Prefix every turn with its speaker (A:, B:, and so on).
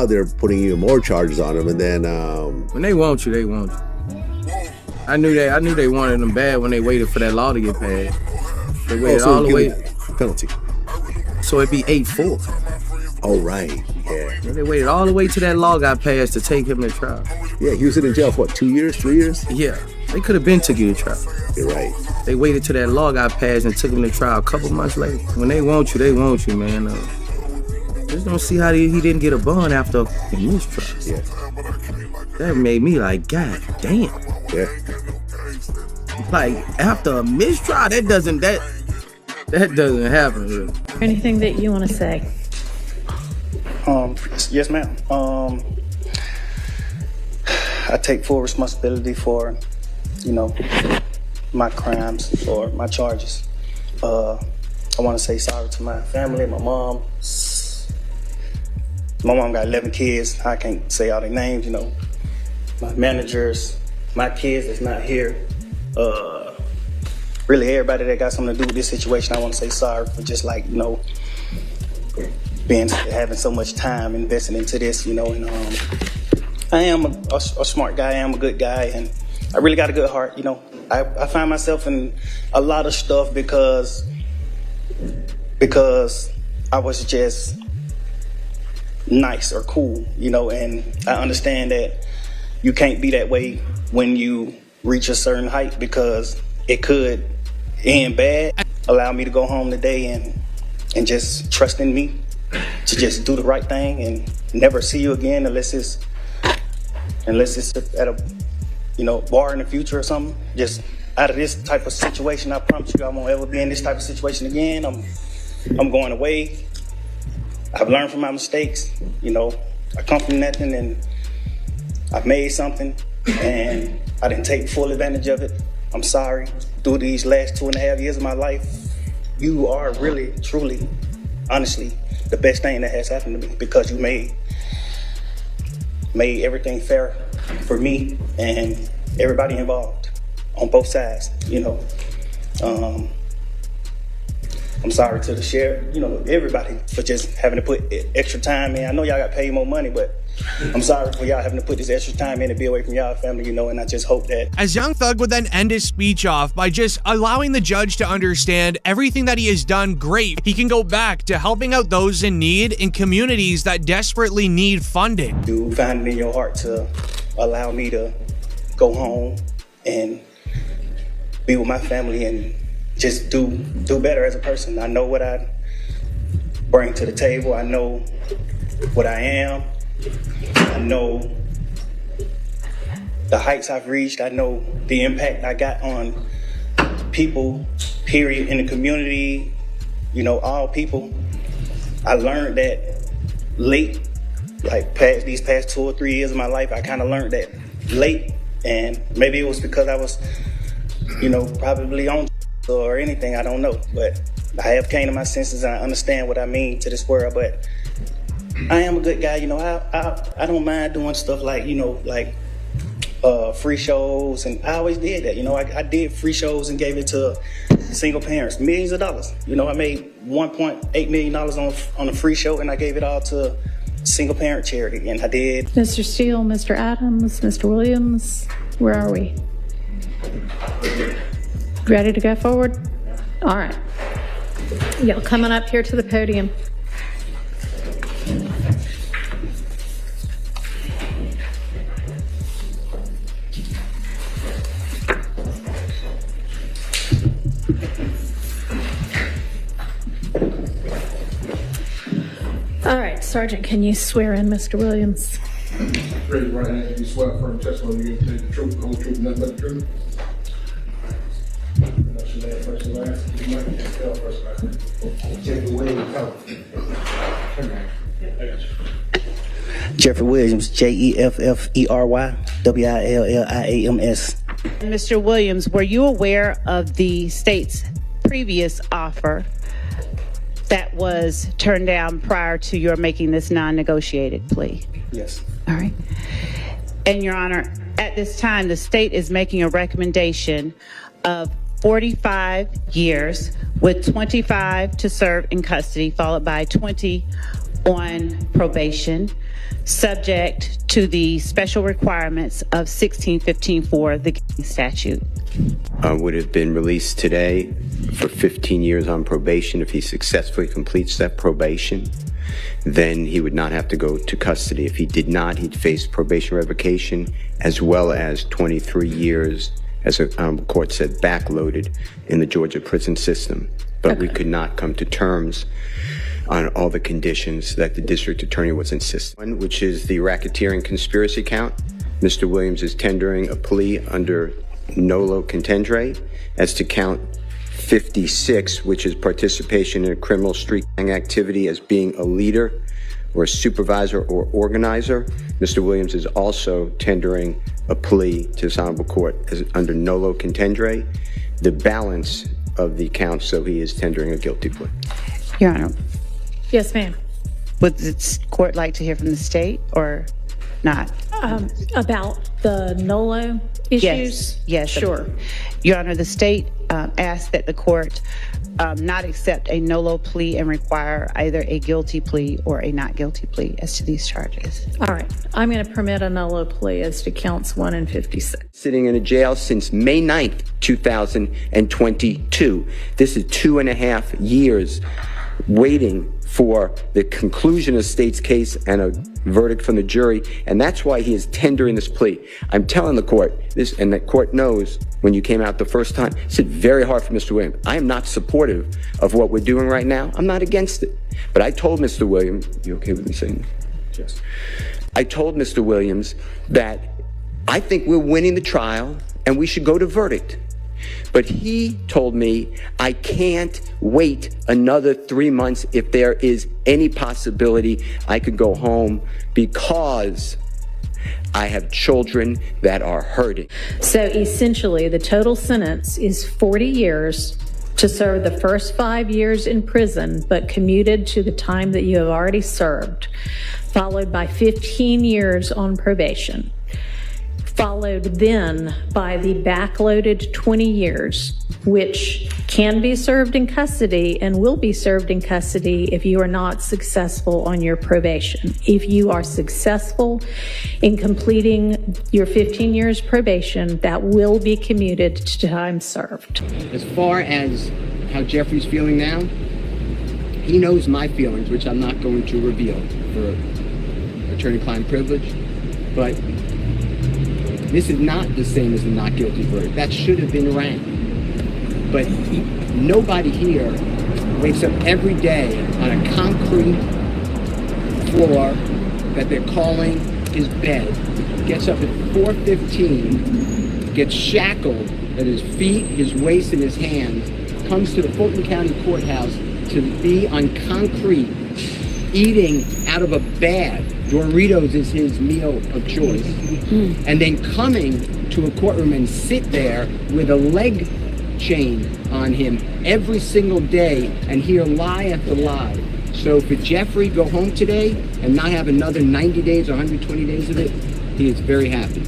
A: now they're putting even more charges on him. And then
B: when they want you, they want you. I knew they wanted him bad when they waited for that law to get passed. They waited all the way.
A: Penalty.
B: So it'd be 8-4.
A: Oh, right. Yeah.
B: They waited all the way till that law got passed to take him to trial.
A: Yeah, he was in jail for what, 2 years, 3 years?
B: Yeah. They could have been took you to trial.
A: You're right.
B: They waited till that law got passed and took him to trial a couple months later. When they want you, man. Just don't see how he didn't get a bond after a mistrial.
A: Yeah.
B: That made me like, God damn.
A: Yeah.
B: Like, after a mistrial, that doesn't happen, really.
C: Anything that you want to say?
D: Yes, ma'am. I take full responsibility for, my crimes or my charges. I want to say sorry to my family, my mom. My mom got 11 kids. I can't say all their names, my managers, my kids that's not here. Really everybody that got something to do with this situation, I want to say sorry for just having so much time invested into this, and I am a smart guy, I am a good guy, and I really got a good heart, I find myself in a lot of stuff because I was just nice or cool, and I understand that you can't be that way when you reach a certain height because it could end bad. Allow me to go home today and just trust in me to just do the right thing and never see you again unless it's at a bar in the future or something. Just out of this type of situation, I promise you I won't ever be in this type of situation again. I'm going away. I've learned from my mistakes. I come from nothing and I've made something and I didn't take full advantage of it. I'm sorry. Through these last 2.5 years of my life, you are really, truly, honestly, the best thing that has happened to me because you made everything fair for me and everybody involved on both sides, I'm sorry to the sheriff, everybody for just having to put extra time in. I know y'all got paid more money, but I'm sorry for y'all having to put this extra time in to be away from y'all family, and I just hope that.
E: As Young Thug would then end his speech off by just allowing the judge to understand everything that he has done great. He can go back to helping out those in need in communities that desperately need funding.
D: You find it in your heart to allow me to go home and be with my family and just do better as a person. I know what I bring to the table. I know what I am. I know the heights I've reached. I know the impact I got on people, period, in the community, all people. I learned that late, these past 2 or 3 years of my life, I kind of learned that late. And maybe it was because I was, probably on or anything, I don't know. But I have came to my senses and I understand what I mean to this world. But I am a good guy, I don't mind doing stuff like free shows, and I always did that. I did free shows and gave it to single parents, millions of dollars. I made $1.8 million on a free show, and I gave it all to single parent charity, and I did.
C: Mr. Steele, Mr. Adams, Mr. Williams, where are we? Ready to go forward? All right. Y'all coming up here to the podium. All right, Sergeant, can you swear in Mr. Williams?
F: Raise your right hand and you swear firm testimony you give the truth, the whole truth, and nothing but the truth. That's your name, first and last. You might can't spell first and last. Jeffrey Williams.
D: Jeffrey Williams, JEFFERY WILLIAMS.
G: Mr. Williams, were you aware of the state's previous offer that was turned down prior to your making this non-negotiated plea?
D: Yes.
G: All right. And Your Honor, at this time, the state is making a recommendation of 45 years with 25 to serve in custody, followed by 20 on probation, subject to the special requirements of 1615-4, the gang statute.
H: Would have been released today for 15 years on probation. If he successfully completes that probation, then he would not have to go to custody. If he did not, he'd face probation revocation as well as 23 years, as a court said, backloaded in the Georgia prison system. But we could not come to terms on all the conditions that the district attorney was insisting on, which is the racketeering conspiracy count. Mr. Williams is tendering a plea under nolo contendere as to count 56, which is participation in a criminal street gang activity as being a leader or a supervisor or organizer. Mr. Williams is also tendering a plea to this honorable court as under nolo contendere. The balance of the counts, so he is tendering a guilty plea.
G: Your Honor,
C: Yes, ma'am.
G: would the court like to hear from the state or not?
C: About the NOLO issues?
G: Yes.
C: Sure.
G: Your Honor, the state asked that the court not accept a NOLO plea and require either a guilty plea or a not guilty plea as to these charges.
C: All right. I'm going to permit a NOLO plea as to counts 1 and 56.
H: Sitting in a jail since May 9th, 2022. This is 2.5 years waiting for the conclusion of the state's case and a verdict from the jury, and that's why he is tendering this plea. I'm telling the court this, and the court knows when you came out the first time, it's very hard for Mr. Williams. I am not supportive of what we're doing right now. I'm not against it. But I told Mr. Williams, you okay with me saying that? Yes. I told Mr. Williams that I think we're winning the trial and we should go to verdict. But he told me I can't wait another 3 months if there is any possibility I could go home because I have children that are hurting.
C: So essentially, the total sentence is 40 years to serve the first 5 years in prison, but commuted to the time that you have already served, followed by 15 years on probation, followed then by the backloaded 20 years, which can be served in custody and will be served in custody if you are not successful on your probation. If you are successful in completing your 15 years probation, that will be commuted to time served.
I: As far as how Jeffrey's feeling now, he knows my feelings, which I'm not going to reveal for attorney-client privilege, but this is not the same as the not guilty verdict. That should have been rang. But nobody here wakes up every day on a concrete floor that they're calling his bed, gets up at 4:15, gets shackled at his feet, his waist, and his hands, comes to the Fulton County Courthouse to be on concrete, eating out of a bag. Doritos is his meal of choice. And then coming to a courtroom and sit there with a leg chain on him every single day and hear lie after lie. So for Jeffrey go home today and not have another 90 days or 120 days of it, he is very happy.